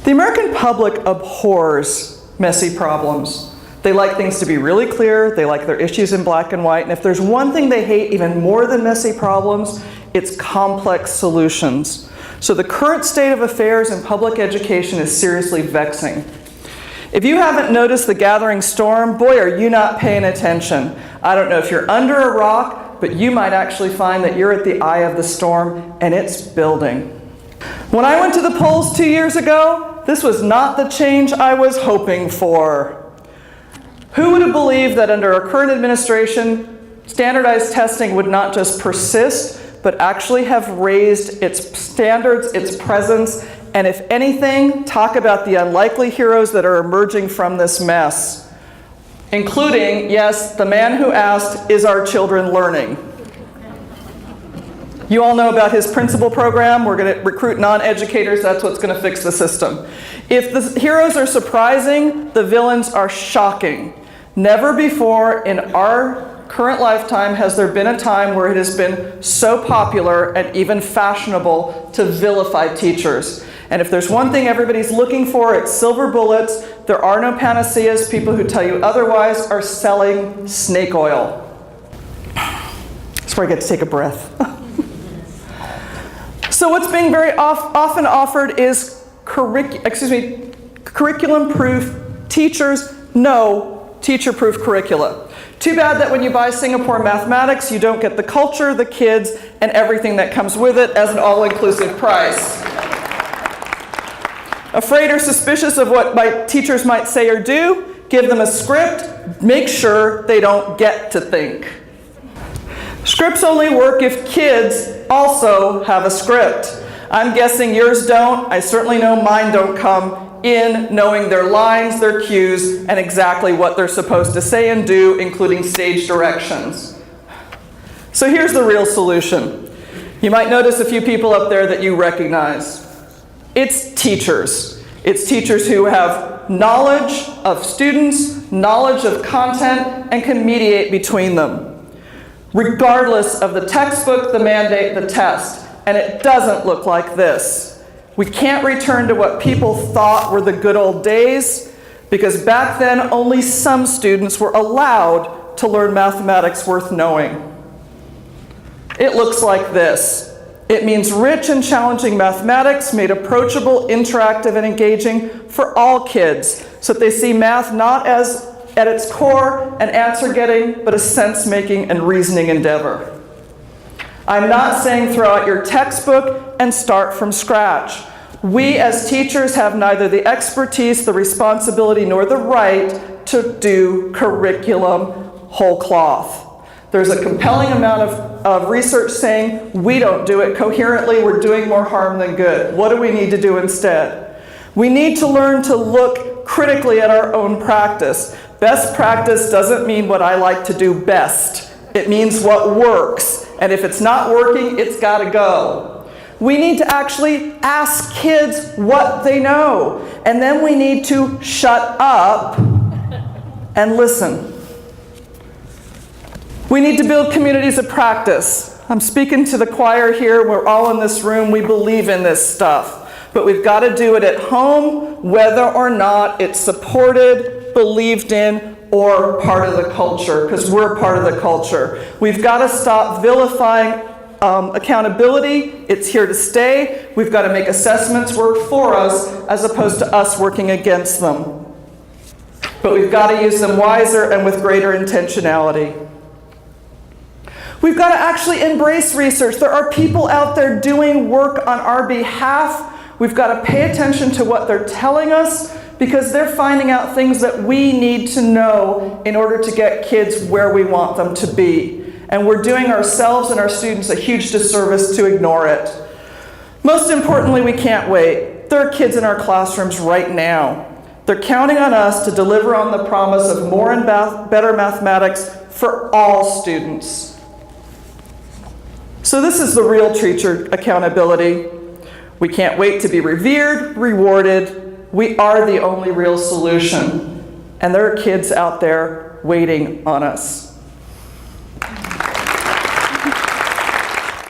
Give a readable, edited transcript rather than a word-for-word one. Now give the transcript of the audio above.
The American public abhors messy problems. They like things to be really clear, they like their issues in black and white, and if there's one thing they hate even more than messy problems, it's complex solutions. So the current state of affairs in public education is seriously vexing. If you haven't noticed the gathering storm, boy, are you not paying attention. I don't know if you're under a rock, but you might actually find that you're at the eye of the storm and it's building. When I went to the polls 2 years ago, this was not the change I was hoping for. Who would have believed that under our current administration, standardized testing would not just persist, but actually have raised its standards, its presence, and if anything, talk about the unlikely heroes that are emerging from this mess, including, yes, the man who asked, "Is our children learning?" You all know about his principal program. We're going to recruit non-educators. That's what's going to fix the system. If the heroes are surprising, the villains are shocking. Never before in our current lifetime has there been a time where it has been so popular and even fashionable to vilify teachers. And if there's one thing everybody's looking for, it's silver bullets. There are no panaceas. People who tell you otherwise are selling snake oil. That's where I get to take a breath. So what's being very often offered is curriculum-proof teachers, no teacher-proof curricula. Too bad that when you buy Singapore mathematics, you don't get the culture, the kids, and everything that comes with it as an all-inclusive price. Afraid or suspicious of what my teachers might say or do, give them a script, make sure they don't get to think. Scripts only work if kids also have a script. I'm guessing yours don't. I certainly know mine don't come in knowing their lines, their cues, and exactly what they're supposed to say and do, including stage directions. So here's the real solution. You might notice a few people up there that you recognize. It's teachers. It's teachers who have knowledge of students, knowledge of content, and can mediate between them, regardless of the textbook, the mandate, the test. And it doesn't look like this. We can't return to what people thought were the good old days, because back then only some students were allowed to learn mathematics worth knowing. It looks like this. It means rich and challenging mathematics made approachable, interactive, and engaging for all kids, so that they see math not as, at its core, an answer-getting, but a sense-making and reasoning endeavor. I'm not saying throw out your textbook and start from scratch. We as teachers have neither the expertise, the responsibility, nor the right to do curriculum whole cloth. There's a compelling amount of research saying we don't do it coherently, we're doing more harm than good. What do we need to do instead? We need to learn to look critically at our own practice. Best practice doesn't mean what I like to do best. It means what works. And if it's not working, it's got to go. We need to actually ask kids what they know. And then we need to shut up and listen. We need to build communities of practice. I'm speaking to the choir here. We're all in this room. We believe in this stuff. But we've got to do it at home, whether or not it's supported, believed in, or part of the culture, because we're part of the culture. We've got to stop vilifying accountability. It's here to stay. We've got to make assessments work for us as opposed to us working against them. But we've got to use them wiser and with greater intentionality. We've got to actually embrace research. There are people out there doing work on our behalf. We've got to pay attention to what they're telling us, because they're finding out things that we need to know in order to get kids where we want them to be. And we're doing ourselves and our students a huge disservice to ignore it. Most importantly, we can't wait. There are kids in our classrooms right now. They're counting on us to deliver on the promise of more and better mathematics for all students. So this is the real teacher accountability. We can't wait to be revered, rewarded. We are the only real solution. And there are kids out there waiting on us.